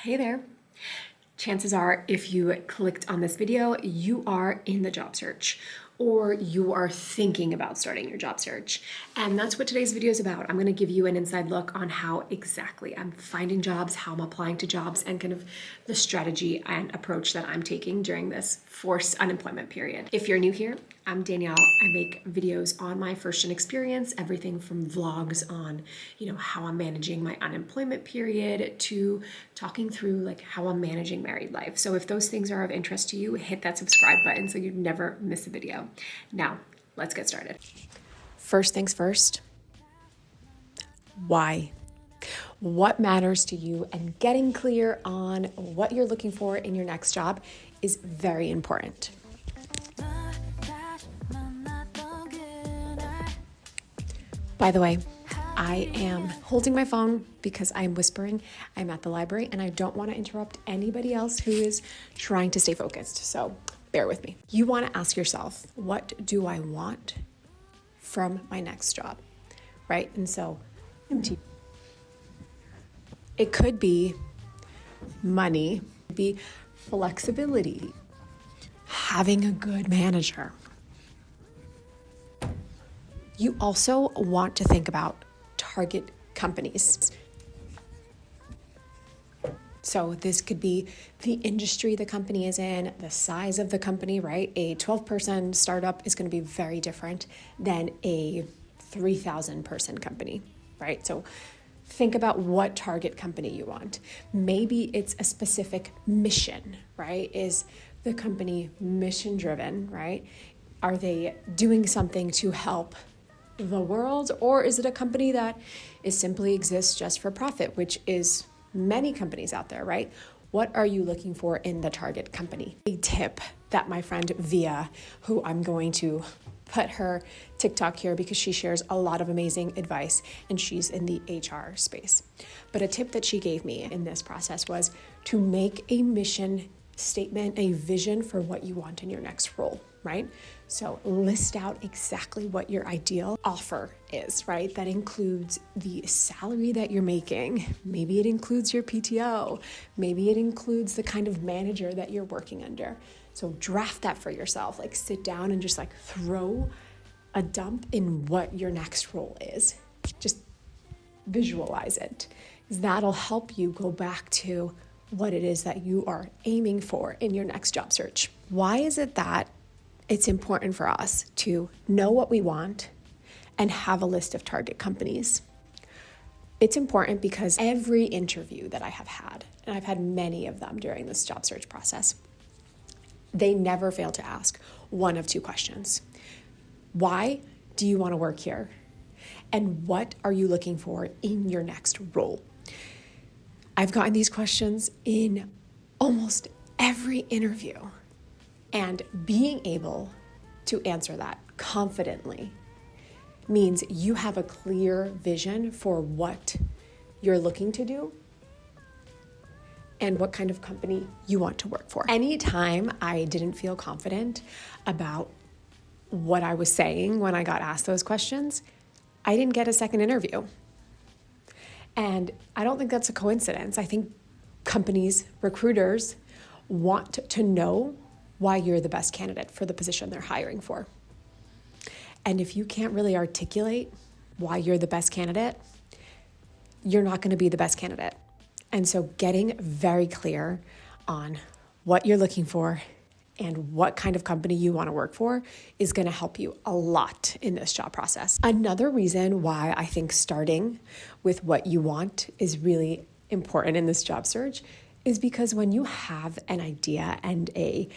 Hey there. Chances are, if you clicked on this video, you are in the job search or you are thinking about starting your job search. And that's what today's video is about. I'm gonna give you an inside look on how exactly I'm finding jobs, how I'm applying to jobs, and kind of the strategy and approach that I'm taking during this forced unemployment period. If you're new here, I'm Danielle. I make videos on my first-gen experience, everything from vlogs on, how I'm managing my unemployment period to talking through like how I'm managing married life. So if those things are of interest to you, hit that subscribe button so you never miss a video. Now, let's get started. First things first, why? What matters to you, and getting clear on what you're looking for in your next job is very important. By the way, I am holding my phone because I'm whispering. I'm at the library and I don't want to interrupt anybody else who is trying to stay focused. So bear with me. You want to ask yourself, what do I want from my next job, right? And so it could be money, it could be flexibility, having a good manager. You also want to think about target companies. So this could be the industry the company is in, the size of the company, right? A 12-person startup is going to be very different than a 3,000-person company, right? So think about what target company you want. Maybe it's a specific mission, right? Is the company mission-driven, right? Are they doing something to help the world, or is it a company that is simply exists just for profit, which is many companies out there, right? What are you looking for in the target company? A tip that my friend Via, who I'm going to put her TikTok here because she shares a lot of amazing advice and she's in the HR space. But a tip that she gave me in this process was to make a mission statement, a vision for what you want in your next role, right? So list out exactly what your ideal offer is, right? That includes the salary that you're making. Maybe it includes your PTO. Maybe it includes the kind of manager that you're working under. So draft that for yourself, like sit down and just like throw a dump in what your next role is. Just visualize it. That'll help you go back to what it is that you are aiming for in your next job search. Why is it that it's important for us to know what we want and have a list of target companies? It's important because every interview that I have had, and I've had many of them during this job search process, they never fail to ask one of two questions. Why do you want to work here? And what are you looking for in your next role? I've gotten these questions in almost every interview, and being able to answer that confidently means you have a clear vision for what you're looking to do and what kind of company you want to work for. Anytime I didn't feel confident about what I was saying when I got asked those questions, I didn't get a second interview. And I don't think that's a coincidence. I think companies, recruiters want to know why you're the best candidate for the position they're hiring for. And if you can't really articulate why you're the best candidate, you're not going to be the best candidate. And so getting very clear on what you're looking for and what kind of company you want to work for is going to help you a lot in this job process. Another reason why I think starting with what you want is really important in this job search is because when you have an idea and a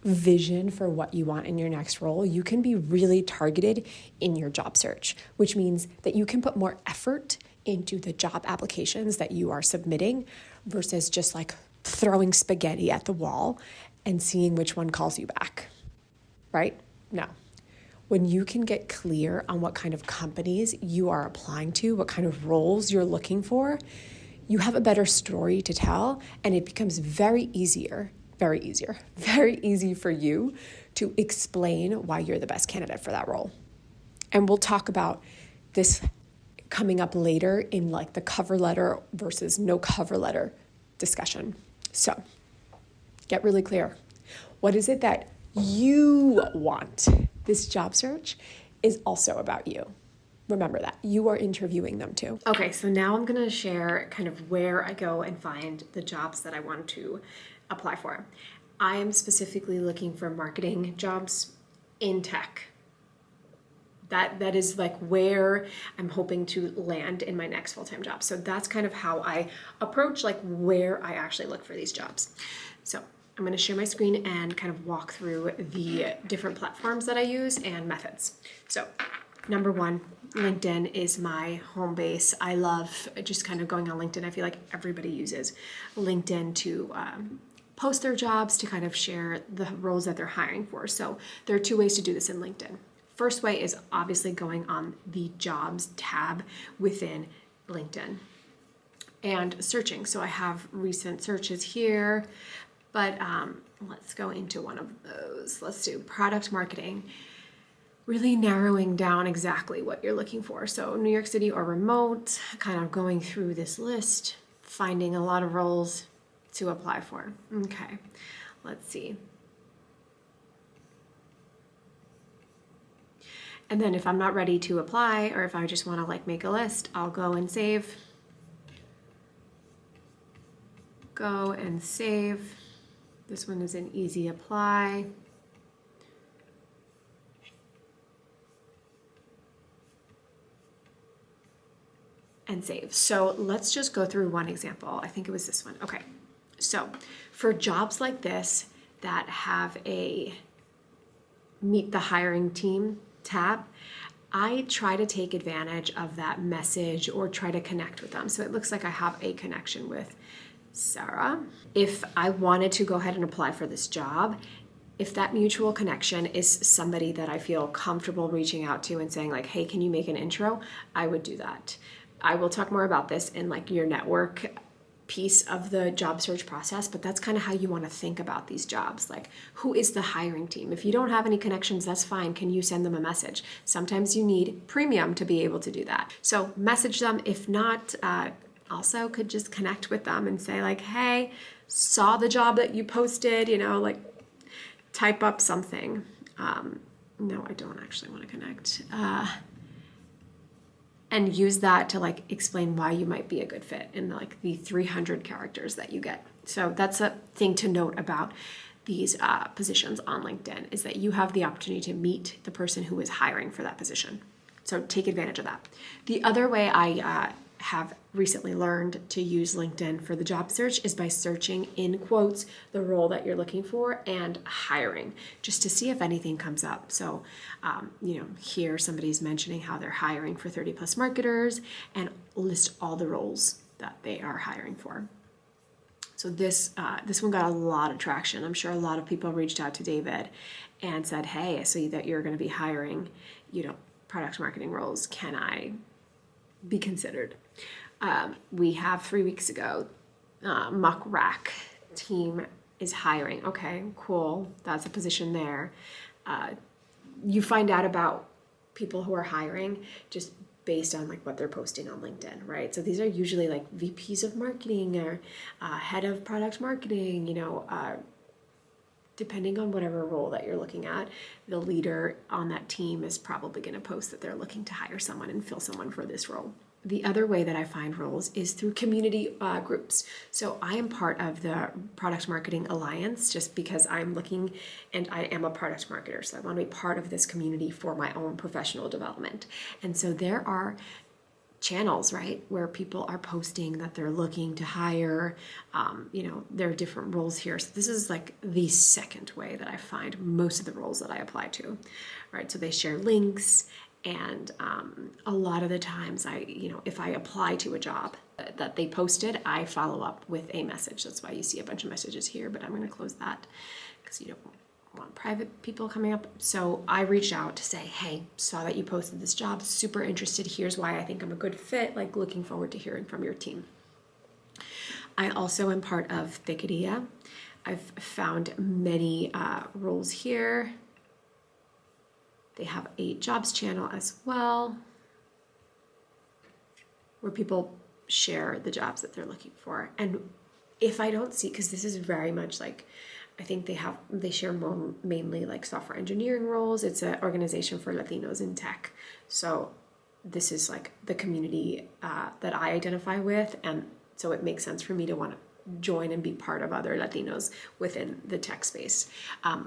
vision for what you want in your next role, you can be really targeted in your job search, which means that you can put more effort into the job applications that you are submitting versus just throwing spaghetti at the wall and seeing which one calls you back, right? Now, when you can get clear on what kind of companies you are applying to, what kind of roles you're looking for, you have a better story to tell, and it becomes very easy for you to explain why you're the best candidate for that role. And we'll talk about this coming up later in the cover letter versus no cover letter discussion. So get really clear. What is it that you want? This job search is also about you. Remember that. You are interviewing them too. Okay, so now I'm going to share kind of where I go and find the jobs that I want to apply for. I am specifically looking for marketing jobs in tech. That is like where I'm hoping to land in my next full-time job. So that's kind of how I approach like where I actually look for these jobs. So I'm going to share my screen and kind of walk through the different platforms that I use and methods. So number one, LinkedIn is my home base. I love just kind of going on LinkedIn. I feel like everybody uses LinkedIn to post their jobs, to kind of share the roles that they're hiring for. So there are two ways to do this in LinkedIn. First way is obviously going on the jobs tab within LinkedIn and searching. So I have recent searches here, but let's go into one of those. Let's do product marketing, really narrowing down exactly what you're looking for. So New York City or remote, kind of going through this list, finding a lot of roles to apply for. Okay, let's see. And then if I'm not ready to apply, or if I just want to like make a list, I'll go and save. Go and save. This one is an easy apply. And save. So let's just go through one example. I think it was this one. Okay. So for jobs like this that have a meet the hiring team tab, I try to take advantage of that message or try to connect with them. So it looks like I have a connection with Sarah. If I wanted to go ahead and apply for this job, if that mutual connection is somebody that I feel comfortable reaching out to and saying like, hey, can you make an intro? I would do that. I will talk more about this in like your network piece of the job search process, but that's kind of how you want to think about these jobs. Like, who is the hiring team? If you don't have any connections, that's fine. Can you send them a message? Sometimes you need premium to be able to do that. So message them. If not, also could just connect with them and say like, hey, saw the job that you posted, like type up something. No, I don't actually want to connect. And use that to like explain why you might be a good fit in like the 300 characters that you get. So that's a thing to note about these positions on LinkedIn, is that you have the opportunity to meet the person who is hiring for that position. So take advantage of that. The other way I have recently learned to use LinkedIn for the job search is by searching in quotes the role that you're looking for and hiring, just to see if anything comes up. So, here somebody's mentioning how they're hiring for 30 plus marketers and list all the roles that they are hiring for. So this one got a lot of traction. I'm sure a lot of people reached out to David and said, hey, I see that you're going to be hiring, product marketing roles. Can I be considered? We have 3 weeks ago, Muck Rack team is hiring. Okay, cool. That's a position there. You find out about people who are hiring just based on like what they're posting on LinkedIn, right? So these are usually like VPs of marketing or head of product marketing, depending on whatever role that you're looking at, the leader on that team is probably going to post that they're looking to hire someone and fill someone for this role. The other way that I find roles is through community groups. So I am part of the Product Marketing Alliance just because I'm looking and I am a product marketer. So I want to be part of this community for my own professional development. And so there are channels, right, where people are posting that they're looking to hire, there are different roles here. So this is like the second way that I find most of the roles that I apply to, right? So they share links, and a lot of the times if I apply to a job that they posted, I follow up with a message. That's why you see a bunch of messages here, but I'm going to close that because you don't want private people coming up. So I reached out to say, hey, saw that you posted this job, super interested. Here's why I think I'm a good fit, like looking forward to hearing from your team. I also am part of Thickadea. I've found many roles here. They have a jobs channel as well, where people share the jobs that they're looking for. And if I don't see, because this is very much like, I think they share more mainly like software engineering roles. It's an organization for Latinos in tech. So this is like the community that I identify with. And so it makes sense for me to want to join and be part of other Latinos within the tech space.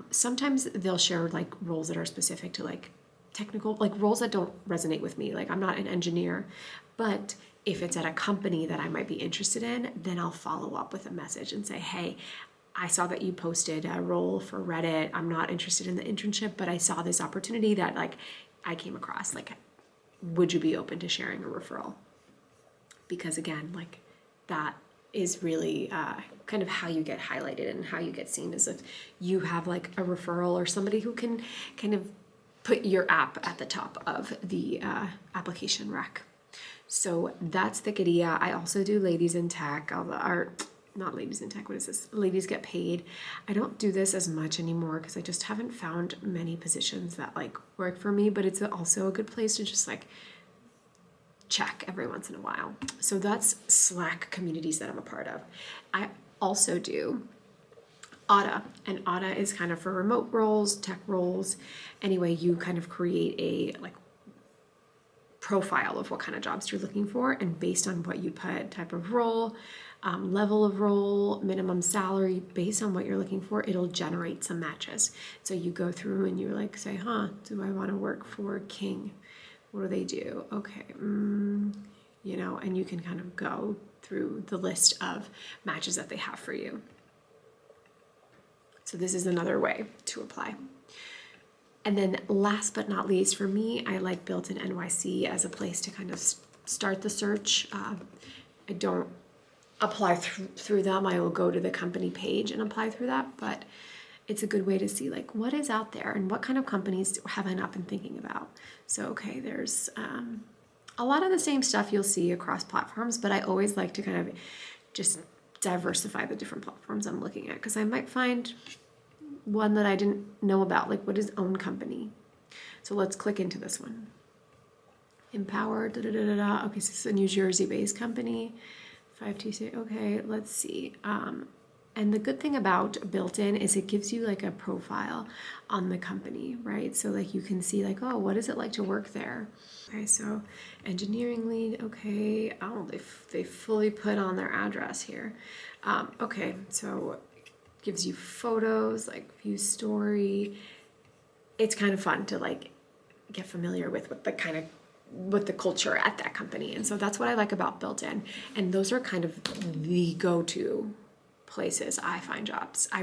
Sometimes they'll share like roles that are specific to like technical, like roles that don't resonate with me. Like I'm not an engineer, but if it's at a company that I might be interested in, then I'll follow up with a message and say, hey, I saw that you posted a role for Reddit. I'm not interested in the internship, but I saw this opportunity that like I came across. Like, would you be open to sharing a referral? Because again, like that is really kind of how you get highlighted and how you get seen, is if you have like a referral or somebody who can kind of put your app at the top of the application rec. So that's the Thickeria. I also do ladies in tech, or not ladies in tech, what is this? Ladies Get Paid. I don't do this as much anymore because I just haven't found many positions that like work for me, but it's also a good place to just like check every once in a while. So that's Slack communities that I'm a part of. I also do Autta, and Autta is kind of for remote roles, tech roles. Anyway, you kind of create a like profile of what kind of jobs you're looking for, and based on what you put, type of role, level of role, minimum salary, based on what you're looking for, it'll generate some matches. So you go through and you like say, do I want to work for King? What do they do? Okay, you know, and you can kind of go through the list of matches that they have for you. So this is another way to apply. And then last but not least, for me, I like Built-in NYC as a place to kind of start the search. I don't apply through them. I will go to the company page and apply through that, but it's a good way to see like what is out there and what kind of companies have I not been thinking about. So, okay, there's a lot of the same stuff you'll see across platforms, but I always like to kind of just diversify the different platforms I'm looking at, because I might find one that I didn't know about, like what is own company. So let's click into this one. Empower, Okay, so it's a New Jersey-based company. 526, okay, let's see. And the good thing about Built-in is it gives you like a profile on the company, right? So like you can see like, oh, what is it like to work there? Okay, so engineering lead, okay. Oh, they fully put on their address here. Okay, so gives you photos, like view story. It's kind of fun to like get familiar with the culture at that company. And so that's what I like about Built-in. And those are kind of the go-to places I find jobs. I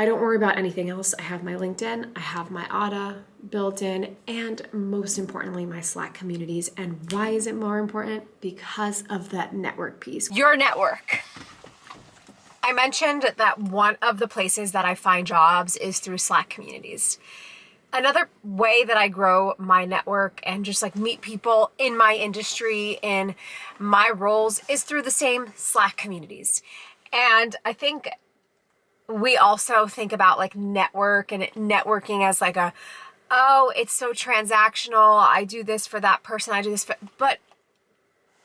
don't worry about anything else. I have my LinkedIn, I have my Autta, Built-in, and most importantly, my Slack communities. And why is it more important? Because of that network piece. Your network. I mentioned that one of the places that I find jobs is through Slack communities. Another way that I grow my network and just like meet people in my industry, in my roles, is through the same Slack communities. And I think we also think about like networking as like it's so transactional. I do this for that person. I do this but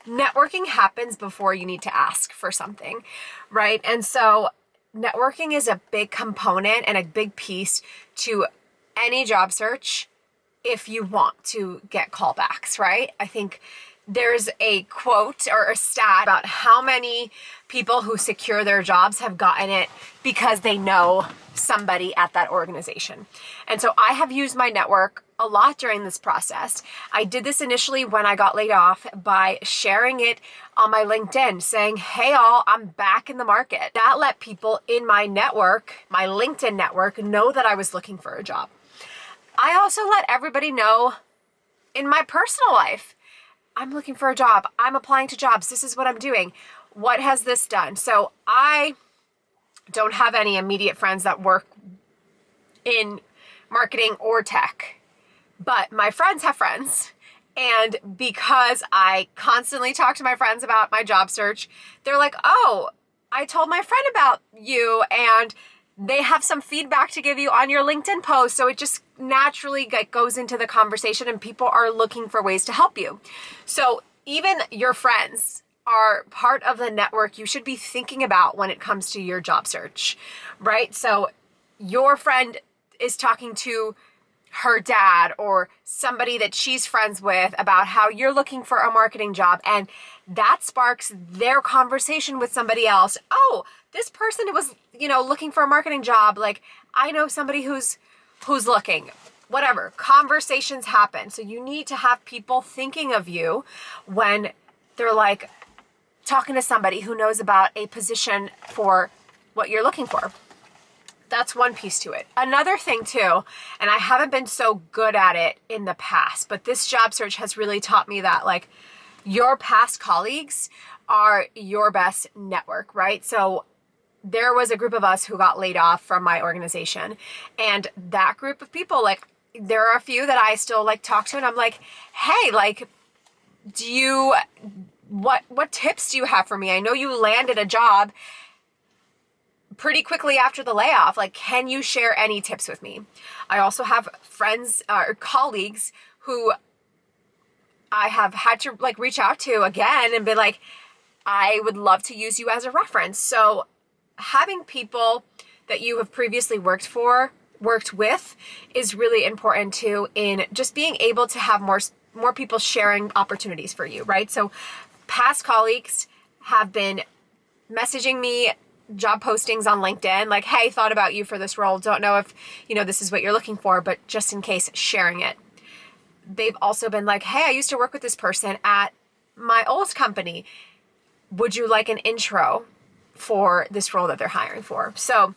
networking happens before you need to ask for something, right? And so networking is a big component and a big piece to any job search if you want to get callbacks, right? I think there's a quote or a stat about how many people who secure their jobs have gotten it because they know somebody at that organization. And so I have used my network a lot during this process. I did this initially when I got laid off by sharing it on my LinkedIn, saying, hey all, I'm back in the market. That let people in my network, my LinkedIn network, know that I was looking for a job. I also let everybody know in my personal life, I'm looking for a job. I'm applying to jobs. This is what I'm doing. What has this done? So I don't have any immediate friends that work in marketing or tech, but my friends have friends. And because I constantly talk to my friends about my job search, they're like, oh, I told my friend about you and they have some feedback to give you on your LinkedIn post. So it just naturally goes into the conversation and people are looking for ways to help you. So even your friends are part of the network you should be thinking about when it comes to your job search, right? So your friend is talking to her dad or somebody that she's friends with about how you're looking for a marketing job, and that sparks their conversation with somebody else. Oh, this person was, looking for a marketing job. Like, I know somebody who's looking. Whatever. Conversations happen. So you need to have people thinking of you when they're like talking to somebody who knows about a position for what you're looking for. That's one piece to it. Another thing too, and I haven't been so good at it in the past, but this job search has really taught me that, like, your past colleagues are your best network, right? So there was a group of us who got laid off from my organization, and that group of people, like, there are a few that I still like talk to, and I'm like, hey, like, what tips do you have for me? I know you landed a job pretty quickly after the layoff. Like, can you share any tips with me? I also have friends or colleagues who I have had to like reach out to again and be like, I would love to use you as a reference. So having people that you have previously worked with is really important too, in just being able to have more people sharing opportunities for you, right? So past colleagues have been messaging me job postings on LinkedIn, like, hey, thought about you for this role. Don't know if, this is what you're looking for, but just in case, sharing it. They've also been like, hey, I used to work with this person at my old company. Would you like an intro for this role that they're hiring for? So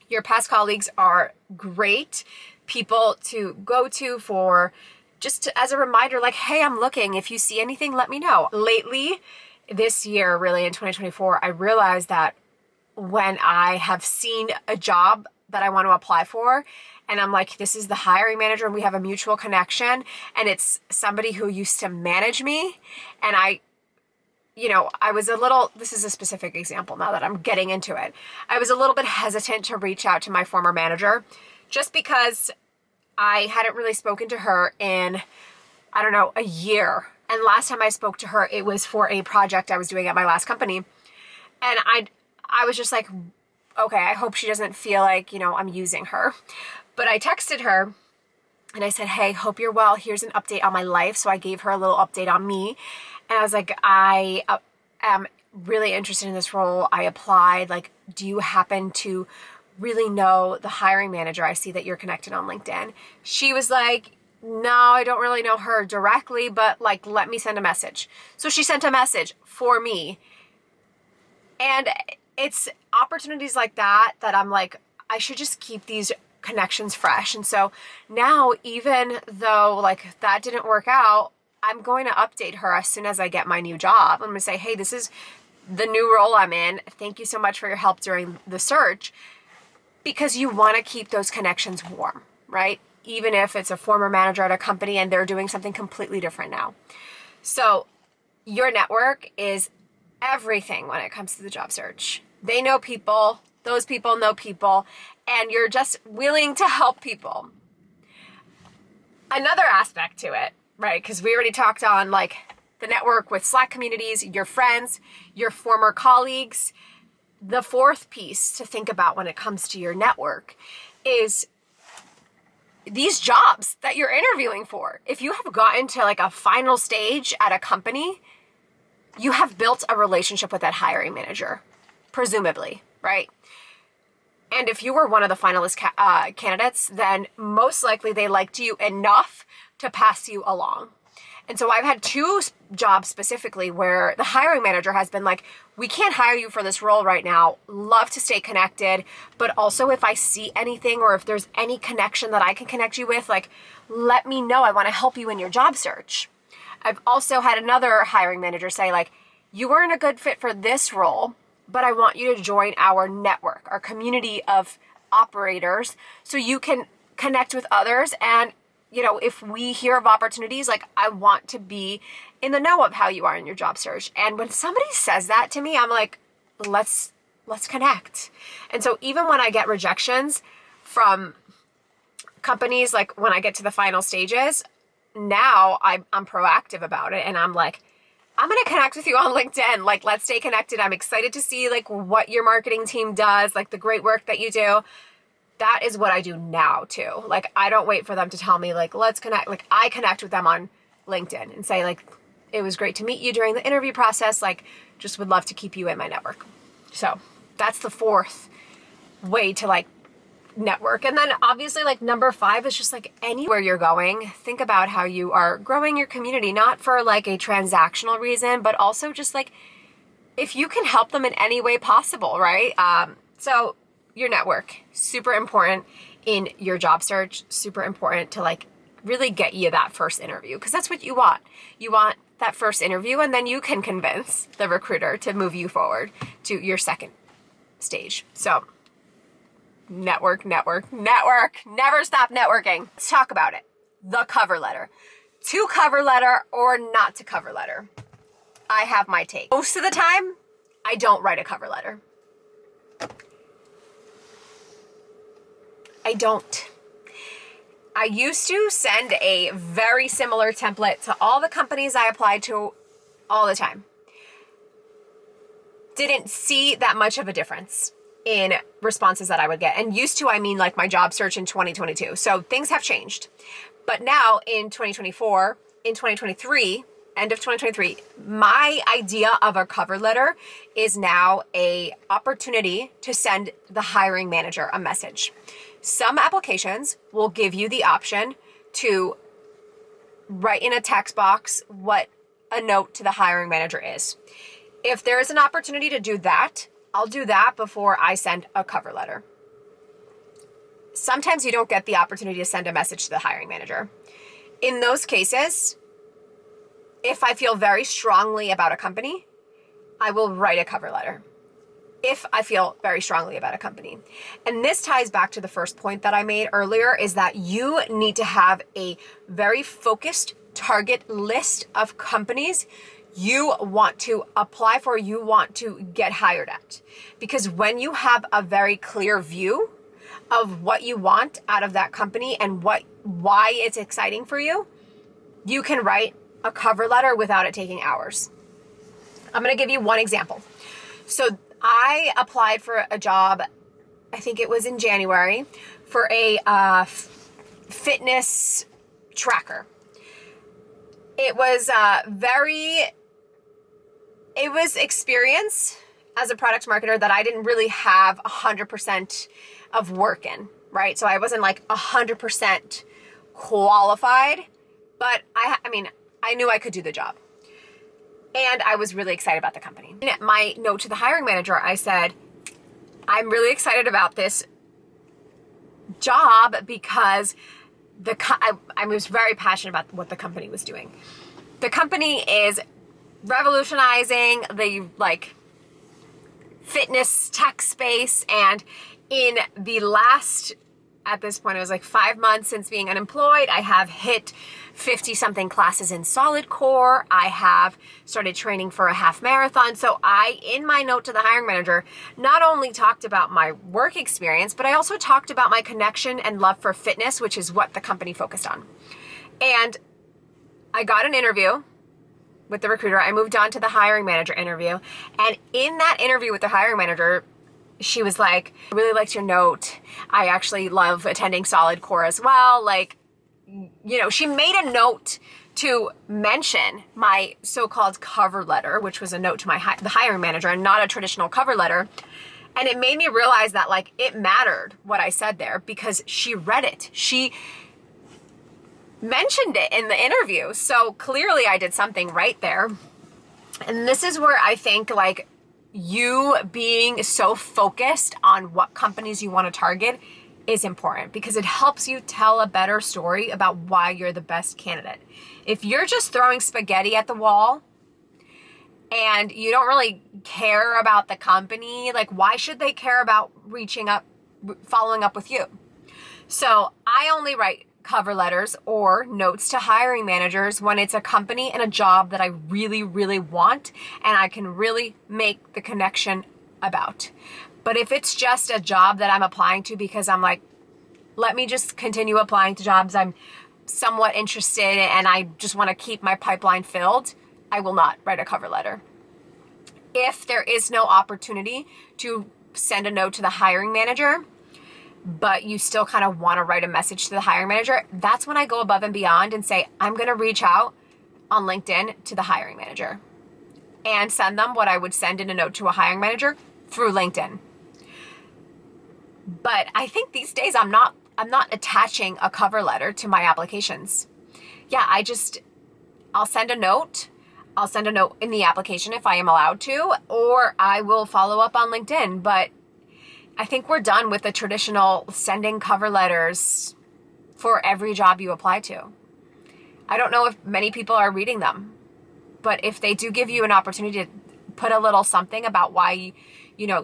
your past colleagues are great people to go to for just as a reminder, like, hey, I'm looking. If you see anything, let me know. Lately, this year, really in 2024, I realized that when I have seen a job that I want to apply for, and I'm like, this is the hiring manager and we have a mutual connection, and it's somebody who used to manage me, and I was a little, this is a specific example now that I'm getting into it. I was a little bit hesitant to reach out to my former manager just because I hadn't really spoken to her in, I don't know, a year. And last time I spoke to her, it was for a project I was doing at my last company. And I was just like, okay, I hope she doesn't feel like, I'm using her. But I texted her and I said, hey, hope you're well. Here's an update on my life. So I gave her a little update on me. And I was like, I am really interested in this role. I applied. Like, do you happen to really know the hiring manager? I see that you're connected on LinkedIn. She was like, no, I don't really know her directly, but like, let me send a message. So she sent a message for me. And it's opportunities like that I'm like, I should just keep these connections fresh. And so now, even though like that didn't work out, I'm going to update her as soon as I get my new job. I'm going to say, hey, this is the new role I'm in. Thank you so much for your help during the search. Because you want to keep those connections warm, right? Even if it's a former manager at a company and they're doing something completely different now. So your network is everything when it comes to the job search. They know people, those people know people, and you're just willing to help people. Another aspect to it, right? Because we already talked on like the network with Slack communities, your friends, your former colleagues. The fourth piece to think about when it comes to your network is these jobs that you're interviewing for. If you have gotten to like a final stage at a company, you have built a relationship with that hiring manager, presumably, right? And if you were one of the finalist candidates, then most likely they liked you enough to pass you along. And so I've had two jobs specifically where the hiring manager has been like, we can't hire you for this role right now. Love to stay connected. But also if I see anything or if there's any connection that I can connect you with, like, let me know. I want to help you in your job search. I've also had another hiring manager say like, you weren't a good fit for this role, but I want you to join our network, our community of operators, so you can connect with others. And if we hear of opportunities, like, I want to be in the know of how you are in your job search. And when somebody says that to me, I'm like, let's connect. And so even when I get rejections from companies, like when I get to the final stages, now I'm proactive about it. And I'm like, I'm going to connect with you on LinkedIn. Like, let's stay connected. I'm excited to see like what your marketing team does, like the great work that you do. That is what I do now too. Like, I don't wait for them to tell me like, let's connect. Like, I connect with them on LinkedIn and say like, it was great to meet you during the interview process. Like, just would love to keep you in my network. So that's the fourth way to like network. And then obviously like number 5 is just like anywhere you're going, think about how you are growing your community, not for like a transactional reason, but also just like if you can help them in any way possible, right? So your network, super important in your job search, super important to like really get you that first interview, because that's what you want. You want that first interview, and then you can convince the recruiter to move you forward to your second stage. So network, network, network. Never stop networking. Let's talk about it. The cover letter. To cover letter or not to cover letter. I have my take. Most of the time, I don't write a cover letter. I don't. I used to send a very similar template to all the companies I applied to all the time. Didn't see that much of a difference in responses that I would get. And used to, I mean like my job search in 2022. So things have changed. But now in 2024, in 2023, end of 2023, my idea of a cover letter is now a opportunity to send the hiring manager a message. Some applications will give you the option to write in a text box what a note to the hiring manager is. If there is an opportunity to do that, I'll do that before I send a cover letter. Sometimes you don't get the opportunity to send a message to the hiring manager. In those cases, if I feel very strongly about a company, I will write a cover letter. If I feel very strongly about a company. And this ties back to the first point that I made earlier, is that you need to have a very focused target list of companies you want to apply for, you want to get hired at. Because when you have a very clear view of what you want out of that company and why it's exciting for you, you can write a cover letter without it taking hours. I'm going to give you one example. So I applied for a job, I think it was in January, for a fitness tracker. It was experience as a product marketer that I didn't really have 100% of work in, right? So I wasn't like 100% qualified, but I knew I could do the job. And I was really excited about the company. In my note to the hiring manager, I said, I'm really excited about this job because I was very passionate about what the company was doing. The company is revolutionizing the fitness tech space, and in the last, at this point, it was 5 months since being unemployed, I have hit 50 something classes in solid core. I have started training for a half marathon. So I, in my note to the hiring manager, not only talked about my work experience, but I also talked about my connection and love for fitness, which is what the company focused on. And I got an interview with the recruiter. I moved on to the hiring manager interview. And in that interview with the hiring manager, she was like, I really liked your note. I actually love attending solid core as well. She made a note to mention my so-called cover letter, which was a note to the hiring manager and not a traditional cover letter. And it made me realize that it mattered what I said there because she read it. She mentioned it in the interview. So clearly I did something right there. And this is where I think you being so focused on what companies you want to target is important, because it helps you tell a better story about why you're the best candidate. If you're just throwing spaghetti at the wall and you don't really care about the company, why should they care about following up with you? So I only write cover letters or notes to hiring managers when it's a company and a job that I really, really want and I can really make the connection about. But if it's just a job that I'm applying to because I'm let me just continue applying to jobs I'm somewhat interested in and I just want to keep my pipeline filled, I will not write a cover letter. If there is no opportunity to send a note to the hiring manager, but you still kind of want to write a message to the hiring manager, that's when I go above and beyond and say, I'm going to reach out on LinkedIn to the hiring manager and send them what I would send in a note to a hiring manager through LinkedIn. But I think these days I'm not attaching a cover letter to my applications. Yeah, I'll send a note. I'll send a note in the application if I am allowed to, or I will follow up on LinkedIn. But I think we're done with the traditional sending cover letters for every job you apply to. I don't know if many people are reading them, but if they do give you an opportunity to put a little something about why,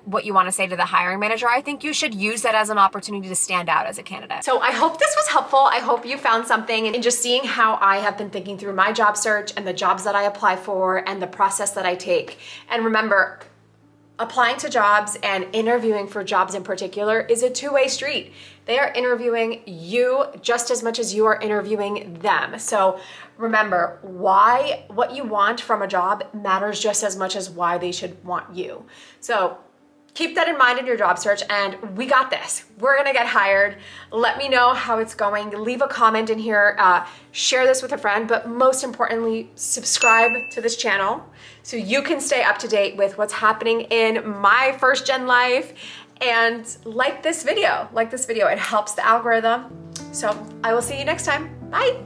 what you want to say to the hiring manager, I think you should use that as an opportunity to stand out as a candidate. So I hope this was helpful. I hope you found something in just seeing how I have been thinking through my job search and the jobs that I apply for and the process that I take. And remember, applying to jobs and interviewing for jobs in particular is a two-way street. They are interviewing you just as much as you are interviewing them. So remember, what you want from a job matters just as much as why they should want you. So keep that in mind in your job search, and we got this. We're gonna get hired. Let me know how it's going. Leave a comment in here, share this with a friend, but most importantly, subscribe to this channel so you can stay up to date with what's happening in my first gen life. And like this video. It helps the algorithm. So I will see you next time. Bye.